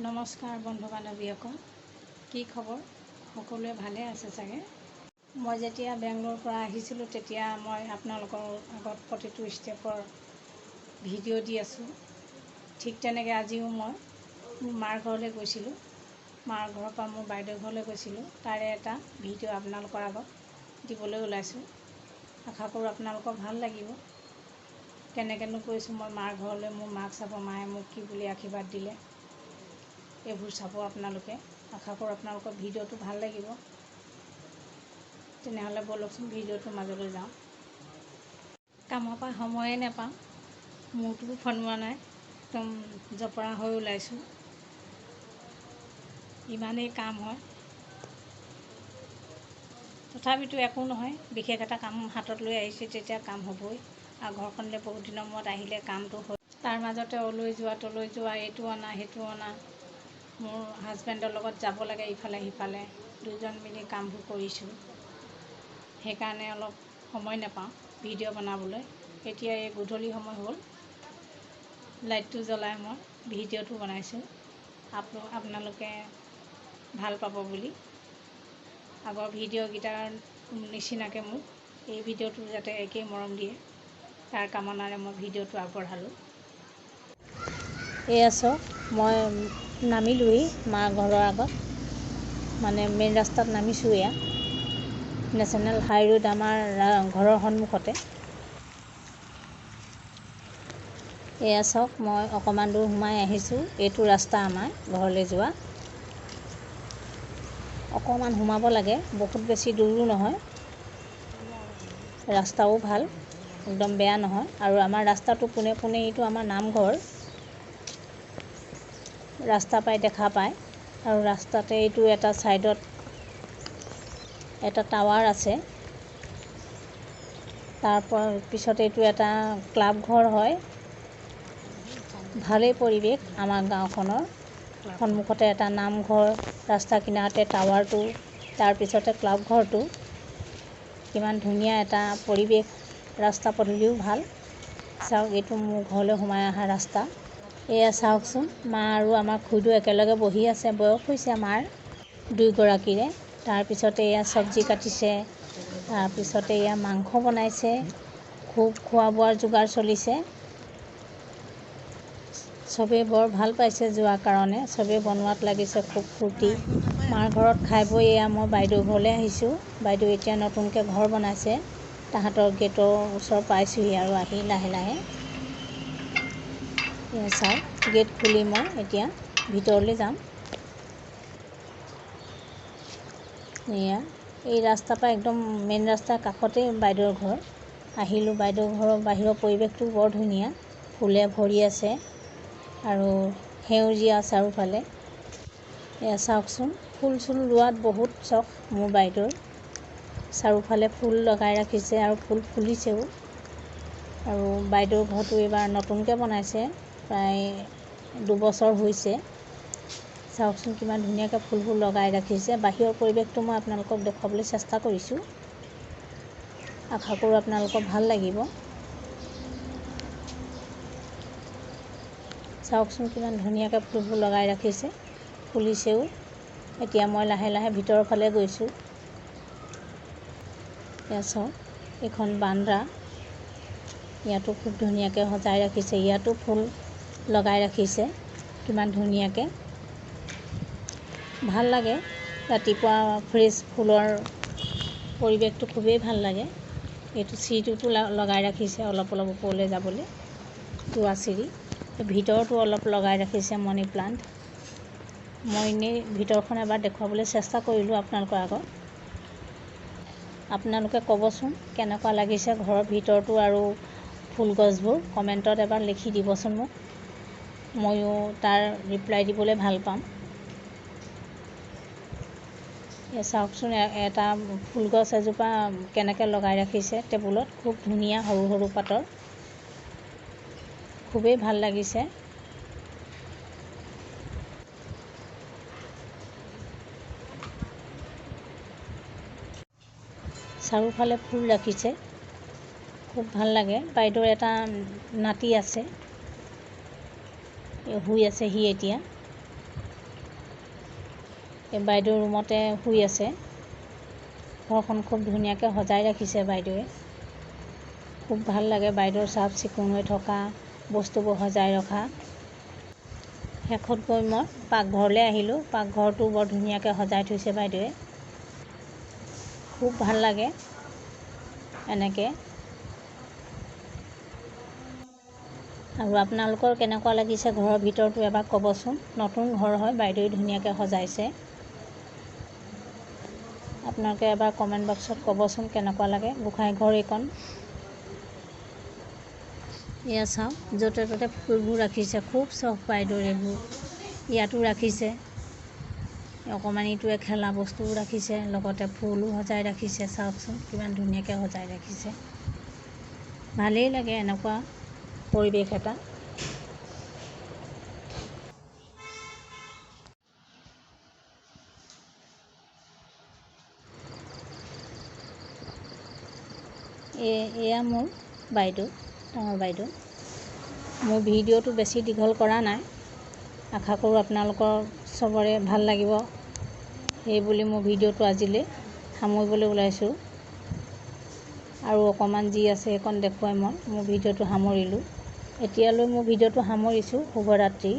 নমস্কাৰ বন্ধু বান্ধৱীসকল, কি খবৰ? সকলোৱে ভালে আছে চাগে। মই যেতিয়া বেংগলোৰৰ পৰা আহিছিলোঁ তেতিয়া মই আপোনালোকৰ আগত প্ৰতিটো ষ্টেপৰ ভিডিঅ' দি আছোঁ। ঠিক তেনেকৈ আজিও মই মোৰ মাৰ ঘৰলৈ গৈছিলোঁ। মাৰ ঘৰৰ পৰা মোৰ বাইদেউৰ ঘৰলৈ গৈছিলোঁ। তাৰে এটা ভিডিঅ' আপোনালোকৰ আগত দিবলৈ ওলাইছোঁ। আশা কৰোঁ আপোনালোকৰ ভাল লাগিব। কেনেকৈনো গৈছোঁ মই মাৰ ঘৰলৈ, মোৰ মাক চাব, মায়ে মোক কি বুলি আশীৰ্বাদ দিলে, এইবোৰ চাব আপোনালোকে। আশা কৰোঁ আপোনালোকৰ ভিডিঅ'টো ভাল লাগিব। তেনেহ'লে ব'লকচোন ভিডিঅ'টোৰ মাজলৈ যাওঁ। কামৰ পৰা সময়ে নাপাওঁ, মূৰটোও ফনোৱা নাই, একদম জপৰা হৈ ওলাইছোঁ। ইমানেই কাম হয়, তথাপিতো একো নহয়। বিশেষ এটা কাম হাতত লৈ আহিছোঁ, তেতিয়া কাম হ'বই। আৰু ঘৰখনলৈ বহুত দিনৰ মূৰত আহিলে কামটো হয়। তাৰ মাজতে অলৈ যোৱা তলৈ যোৱা, এইটো অনা সেইটো অনা। মোৰ হাজবেণ্ডৰ লগত যাব লাগে ইফালে সিফালে, দুজন মিলি কামবোৰ কৰিছোঁ। সেইকাৰণে অলপ সময় নাপাওঁ ভিডিঅ' বনাবলৈ। এতিয়া এই গধূলি সময় হ'ল, লাইটটো জ্বলাই মই ভিডিঅ'টো বনাইছোঁ। আপোনালোকে ভাল পাব বুলি। আগৰ ভিডিঅ'কেইটাৰ নিচিনাকৈ মোক এই ভিডিঅ'টো যাতে একেই মৰম দিয়ে, তাৰ কামনাৰে মই ভিডিঅ'টো আগবঢ়ালোঁ। এয়া চাওক, মই নামিলোঁহি মাৰ ঘৰৰ আগত, মানে মেইন ৰাস্তাত নামিছোঁ। এয়া নেশ্যনেল হাই ৰোড আমাৰ ঘৰৰ সন্মুখতে। এয়া চাওক, মই অকণমান দূৰ সোমাই আহিছোঁ। এইটো ৰাস্তা আমাৰ ঘৰলৈ যোৱা। অকণমান সোমাব লাগে, বহুত বেছি দূৰো নহয়। ৰাস্তাও ভাল, একদম বেয়া নহয়। আৰু আমাৰ ৰাস্তাটো পোনে পোনে এইটো আমাৰ নামঘৰ। ৰাস্তা পাই দেখা পায়। আৰু ৰাস্তাতে এইটো এটা ছাইডত এটা টাৱাৰ আছে। পিছত এইটো এটা ক্লাব ঘৰ হয়। ভালেই পৰিৱেশ আমাৰ গাঁওখনৰ। সন্মুখতে এটা নামঘৰ, ৰাস্তা কিনাৰতে টাৱাৰটো, তাৰপিছতে ক্লাব ঘৰটো। কিমান ধুনীয়া এটা পৰিৱেশ, ৰাস্তা পদূলিও ভাল। চাওক, এইটো মোৰ ঘৰলৈ সোমাই অহা ৰাস্তা। এয়া চাওকচোন, মা আৰু আমাৰ খুৰীদৌ একেলগে বহি আছে। বয়স হৈছে মাৰ দুয়োগৰাকীৰে। তাৰপিছতে এয়া চব্জি কাটিছে, তাৰপিছতে এয়া মাংস বনাইছে। খুব খোৱা বোৱাৰ যোগাৰ চলিছে। চবেই বৰ ভাল পাইছে যোৱাৰ কাৰণে, চবেই বনোৱাত লাগিছে, খুব ফূৰ্তি। মাৰ ঘৰত খাই বৈ এয়া মই বাইদেউৰ ঘৰলৈ আহিছোঁ। বাইদেউ এতিয়া নতুনকৈ ঘৰ বনাইছে। তাহাঁতৰ গেটৰ ওচৰ পাইছোঁহি আৰু আহি লাহে লাহে। এয়া চাওক, গেট খুলি মই এতিয়া ভিতৰলৈ যাম। এয়া এই ৰাস্তাৰ পৰা একদম মেইন ৰাস্তাৰ কাষতেই বাইদেউৰ ঘৰ। আহিলোঁ, বাইদেউৰ ঘৰৰ বাহিৰৰ পৰিৱেশটো বৰ ধুনীয়া, ফুলে ভৰি আছে আৰু সেউজীয়া চাৰিওফালে। এয়া চাওকচোন, ফুল চুল ৰোৱাত বহুত চখ মোৰ বাইদেউৰ। চাৰিওফালে ফুল লগাই ৰাখিছে আৰু ফুল ফুলিছেও। আৰু বাইদেউৰ ঘৰটো এইবাৰ নতুনকৈ বনাইছে, প্ৰায় 2 বছৰ হৈছে। চাওকচোন কিমান ধুনীয়াকৈ ফুলবোৰ লগাই ৰাখিছে। বাহিৰৰ পৰিৱেশটো মই আপোনালোকক দেখুৱাবলৈ চেষ্টা কৰিছোঁ। আশা কৰোঁ আপোনালোকৰ ভাল লাগিব। চাওকচোন কিমান ধুনীয়াকৈ ফুলবোৰ লগাই ৰাখিছে, ফুলিছেও। এতিয়া মই লাহে লাহে ভিতৰৰ ফালে গৈছোঁ। এয়া চাওক, এইখন বাৰান্দা, ইয়াতো খুব ধুনীয়াকৈ সজাই ৰাখিছে। ইয়াতো ফুল লগাই ৰাখিছে কিমান ধুনীয়াকৈ। ভাল লাগে, ৰাতিপুৱা ফ্ৰেছ ফুলৰ পৰিৱেশটো খুবেই ভাল লাগে। এইটো চিৰিটোতো লগাই ৰাখিছে, অলপ অলপ ওপৰলৈ যাবলৈ, যোৱা চিৰি। ভিতৰতো অলপ লগাই ৰাখিছে মানি প্লাণ্ট। মই এনেই ভিতৰখন এবাৰ দেখুৱাবলৈ চেষ্টা কৰিলোঁ আপোনালোকৰ আগত। আপোনালোকে ক'বচোন কেনেকুৱা লাগিছে ঘৰৰ ভিতৰটো আৰু ফুল গছবোৰ। কমেণ্টত এবাৰ লিখি দিবচোন মোক, ময়ো তাৰ ৰিপ্লাই দিবলৈ ভাল পাম। এই চাওকচোন, এটা ফুলগছ এজোপা কেনেকৈ লগাই ৰাখিছে টেবুলত, খুব ধুনীয়া, সৰু সৰু পাতৰ, খুবেই ভাল লাগিছে। চাৰিওফালে ফুল ৰাখিছে, খুব ভাল লাগে। বাইদেউৰ এটা নাতি আছে, শুই আছে সি এতিয়া। এই বাইদেউ ৰুমতে শুই আছে। ঘৰখন খুব ধুনীয়াকৈ সজাই ৰাখিছে বাইদেৱে। খুব ভাল লাগে বাইদেউৰ চাফ চিকুণ হৈ থকা, বস্তুবোৰ সজাই ৰখা। শেষত গৈ মই পাকঘৰলৈ আহিলোঁ। পাকঘৰটো বৰ ধুনীয়াকৈ সজাই থৈছে বাইদেৱে। খুব ভাল লাগে এনেকৈ। আৰু আপোনালোকৰ কেনেকুৱা লাগিছে ঘৰৰ ভিতৰটো এবাৰ ক'বচোন। নতুন ঘৰ হয়, বাইদেৱে ধুনীয়াকৈ সজাইছে। আপোনালোকে এবাৰ কমেণ্ট বক্সত ক'বচোন কেনেকুৱা লাগে গোঁসাই ঘৰ এইকণ। এয়া চাওক, য'তে ত'তে ফুলবোৰ ৰাখিছে। খুব চখ বাইদেউৰ এইবোৰ। ইয়াতো ৰাখিছে, অকণমানিটোৱে খেলা বস্তুও ৰাখিছে, লগতে ফুলো সজাই ৰাখিছে। চাওকচোন কিমান ধুনীয়াকৈ সজাই ৰাখিছে। ভালেই লাগে এনেকুৱা পৰিৱেশ এটা। এয়া মোৰ বাইদেউ, ডাঙৰ বাইদেউ। মোৰ ভিডিঅ'টো বেছি দীঘল কৰা নাই। আশা কৰোঁ আপোনালোকৰ চবৰে ভাল লাগিব। সেইবুলি মোৰ ভিডিঅ'টো আজিলৈ সামৰিবলৈ ওলাইছোঁ। আৰু অকণমান যি আছে সেইকণ দেখুৱাই মই মোৰ ভিডিঅ'টো সামৰিলোঁ। এতিয়ালৈ মোৰ ভিডিঅ'টো সামৰিছোঁ। শুভৰাত্ৰি।